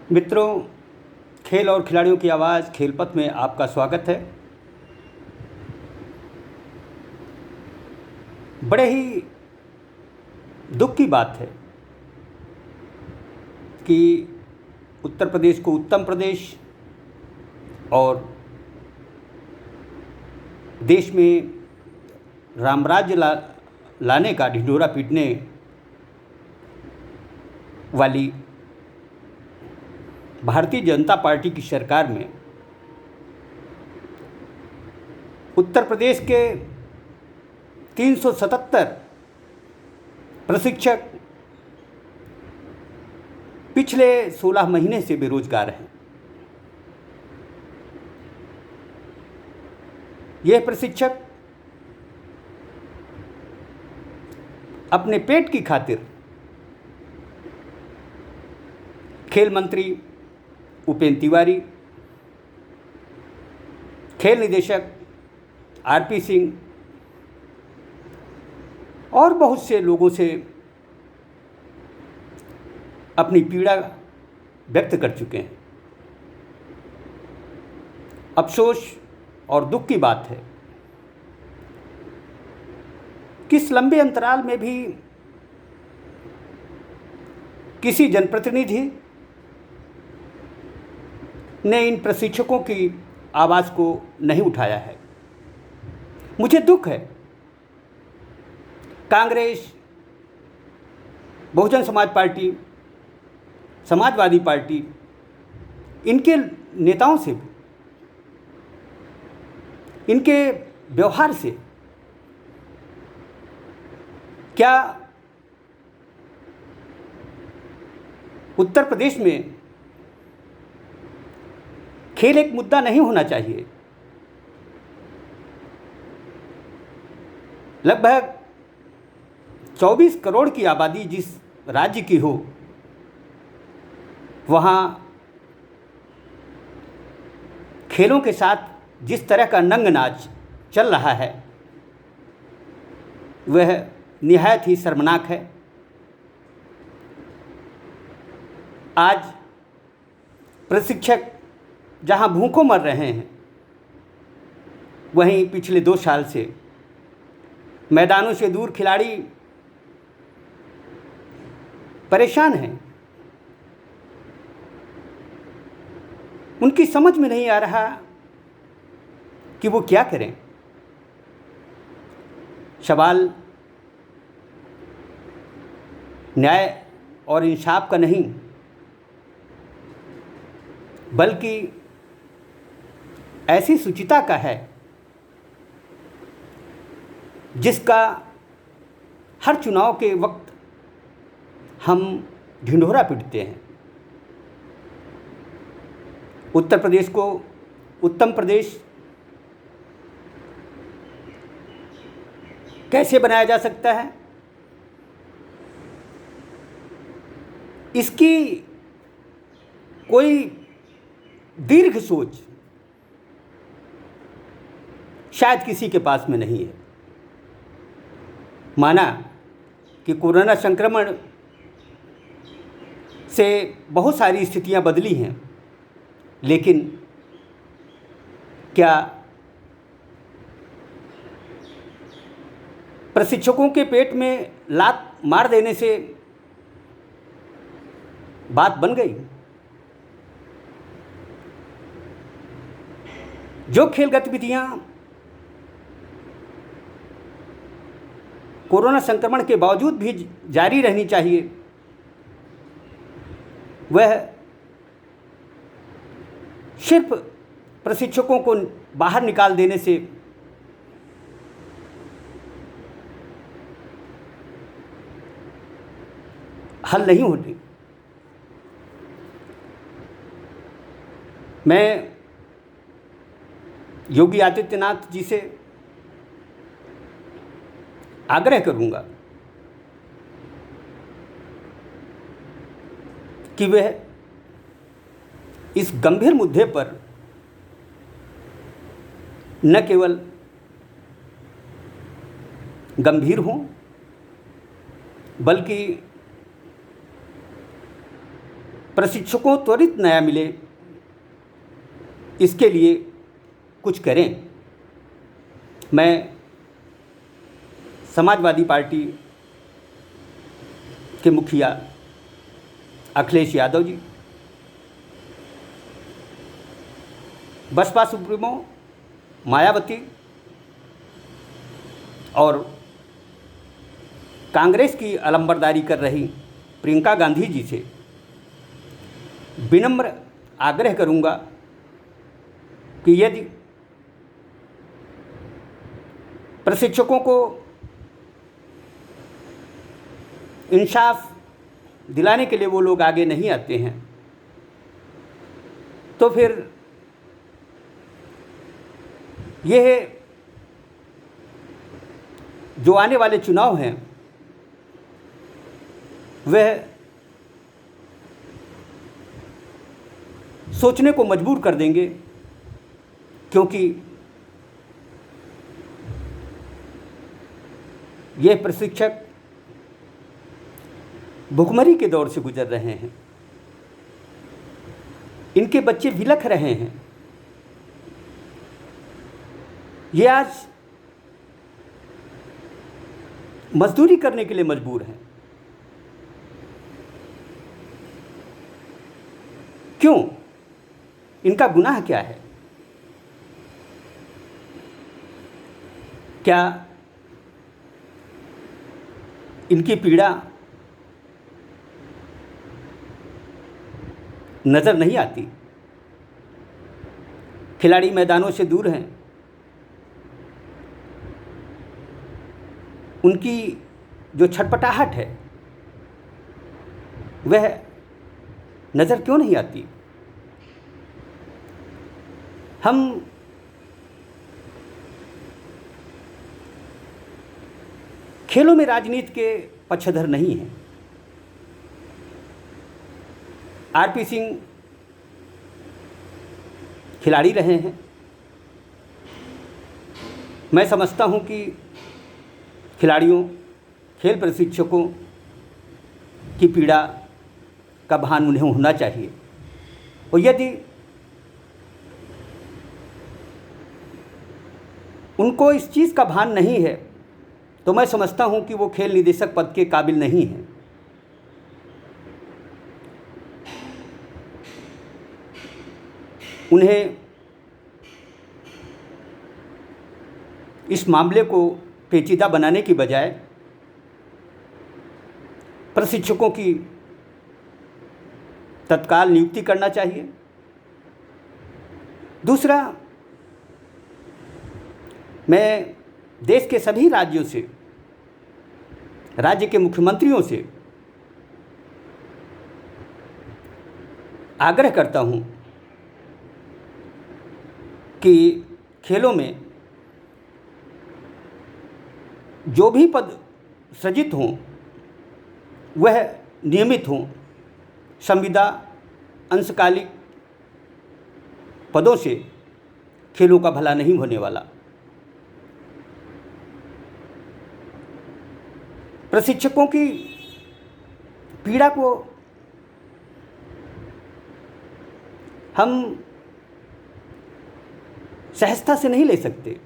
मित्रों, खेल और खिलाड़ियों की आवाज़ खेलपथ में आपका स्वागत है। बड़े ही दुख की बात है कि उत्तर प्रदेश को उत्तम प्रदेश और देश में रामराज्य लाने का ढिंढोरा पीटने वाली भारतीय जनता पार्टी की सरकार में उत्तर प्रदेश के 377 प्रशिक्षक पिछले 16 महीने से बेरोजगार हैं। यह प्रशिक्षक अपने पेट की खातिर खेल मंत्री उपेंद्र तिवारी, खेल निदेशक आरपी सिंह और बहुत से लोगों से अपनी पीड़ा व्यक्त कर चुके हैं। अफसोस और दुख की बात है कि इस लंबे अंतराल में भी किसी जनप्रतिनिधि ने इन प्रशिक्षकों की आवाज़ को नहीं उठाया है। मुझे दुख है, कांग्रेस, बहुजन समाज पार्टी, समाजवादी पार्टी, इनके नेताओं से भी, इनके व्यवहार से क्या उत्तर प्रदेश में खेल एक मुद्दा नहीं होना चाहिए? लगभग 24 करोड़ की आबादी जिस राज्य की हो, वहाँ खेलों के साथ जिस तरह का नंग नाच चल रहा है वह निहायत ही शर्मनाक है। आज प्रशिक्षक जहाँ भूखों मर रहे हैं, वहीं पिछले 2 साल से मैदानों से दूर खिलाड़ी परेशान हैं। उनकी समझ में नहीं आ रहा कि वो क्या करें। सवाल न्याय और इंसाफ का नहीं, बल्कि ऐसी शुचिता का है जिसका हर चुनाव के वक्त हम ढिंढोरा पीटते हैं। उत्तर प्रदेश को उत्तम प्रदेश कैसे बनाया जा सकता है, इसकी कोई दीर्घ सोच शायद किसी के पास में नहीं है। माना कि कोरोना संक्रमण से बहुत सारी स्थितियां बदली हैं, लेकिन क्या प्रशिक्षकों के पेट में लात मार देने से बात बन गई? जो खेल गतिविधियां कोरोना संक्रमण के बावजूद भी जारी रहनी चाहिए, वह सिर्फ प्रशिक्षकों को बाहर निकाल देने से हल नहीं होती। मैं योगी आदित्यनाथ जी से आग्रह करूंगा कि वह इस गंभीर मुद्दे पर न केवल गंभीर हों, बल्कि प्रशिक्षकों त्वरित न्याय मिले, इसके लिए कुछ करें। मैं समाजवादी पार्टी के मुखिया अखिलेश यादव जी, बसपा सुप्रीमो मायावती और कांग्रेस की अलंबरदारी कर रही प्रियंका गांधी जी से विनम्र आग्रह करूंगा कि यदि प्रशिक्षकों को इंसाफ दिलाने के लिए वो लोग आगे नहीं आते हैं, तो फिर यह जो आने वाले चुनाव हैं वह सोचने को मजबूर कर देंगे, क्योंकि यह प्रशिक्षक भुखमरी के दौर से गुजर रहे हैं, इनके बच्चे बिलख रहे हैं। ये आज मजदूरी करने के लिए मजबूर हैं। क्यों? इनका गुनाह क्या है? क्या इनकी पीड़ा नज़र नहीं आती? खिलाड़ी मैदानों से दूर हैं, उनकी जो छटपटाहट है वह नज़र क्यों नहीं आती? हम खेलों में राजनीति के पक्षधर नहीं हैं। आरपी सिंह खिलाड़ी रहे हैं। मैं समझता हूं कि खिलाड़ियों, खेल प्रशिक्षकों की पीड़ा का भान उन्हें होना चाहिए, और यदि उनको इस चीज़ का भान नहीं है तो मैं समझता हूं कि वो खेल निदेशक पद के काबिल नहीं हैं। उन्हें इस मामले को पेचीदा बनाने की बजाय प्रशिक्षकों की तत्काल नियुक्ति करना चाहिए। दूसरा, मैं देश के सभी राज्यों से, राज्य के मुख्यमंत्रियों से आग्रह करता हूं कि खेलों में जो भी पद सृजित हों वह नियमित हों। संविदा अंशकालिक पदों से खेलों का भला नहीं होने वाला। प्रशिक्षकों की पीड़ा को हम सहजता से नहीं ले सकते।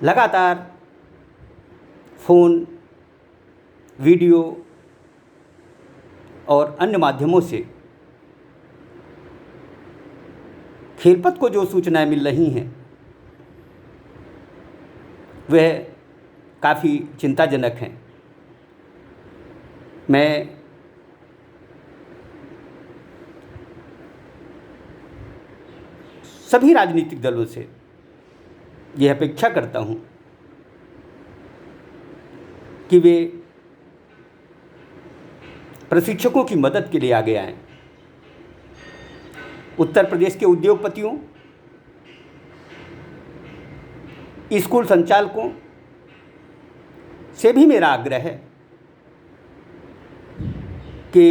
लगातार फ़ोन, वीडियो और अन्य माध्यमों से खेलपथ को जो सूचनाएं मिल रही हैं वह काफ़ी चिंताजनक हैं। मैं सभी राजनीतिक दलों से यह अपेक्षा करता हूं कि वे प्रशिक्षकों की मदद के लिए आगे आएं। उत्तर प्रदेश के उद्योगपतियों, स्कूल संचालकों से भी मेरा आग्रह है कि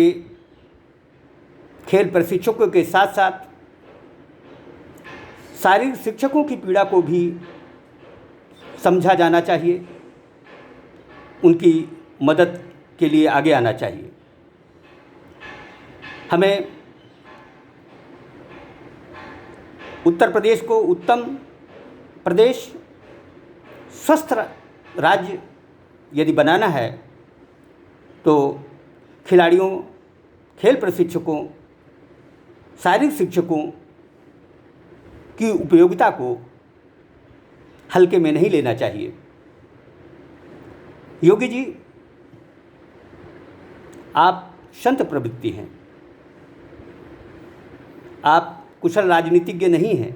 खेल प्रशिक्षकों के साथ साथ शारीरिक शिक्षकों की पीड़ा को भी समझा जाना चाहिए, उनकी मदद के लिए आगे आना चाहिए। हमें उत्तर प्रदेश को उत्तम प्रदेश, स्वस्थ राज्य यदि बनाना है तो खिलाड़ियों, खेल प्रशिक्षकों, शारीरिक शिक्षकों की उपयोगिता को हल्के में नहीं लेना चाहिए। योगी जी, आप संत प्रवृत्ति हैं, आप कुशल राजनीतिज्ञ नहीं हैं।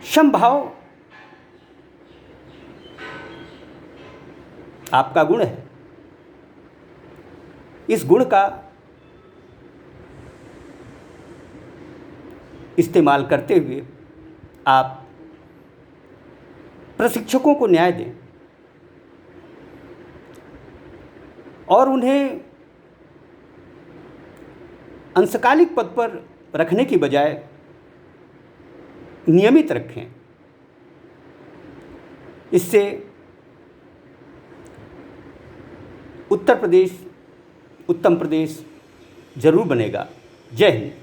समभाव आपका गुण है। इस गुण का इस्तेमाल करते हुए आप प्रशिक्षकों को न्याय दें और उन्हें अंशकालिक पद पर रखने की बजाय नियमित रखें। इससे उत्तर प्रदेश उत्तम प्रदेश जरूर बनेगा। जय हिंद।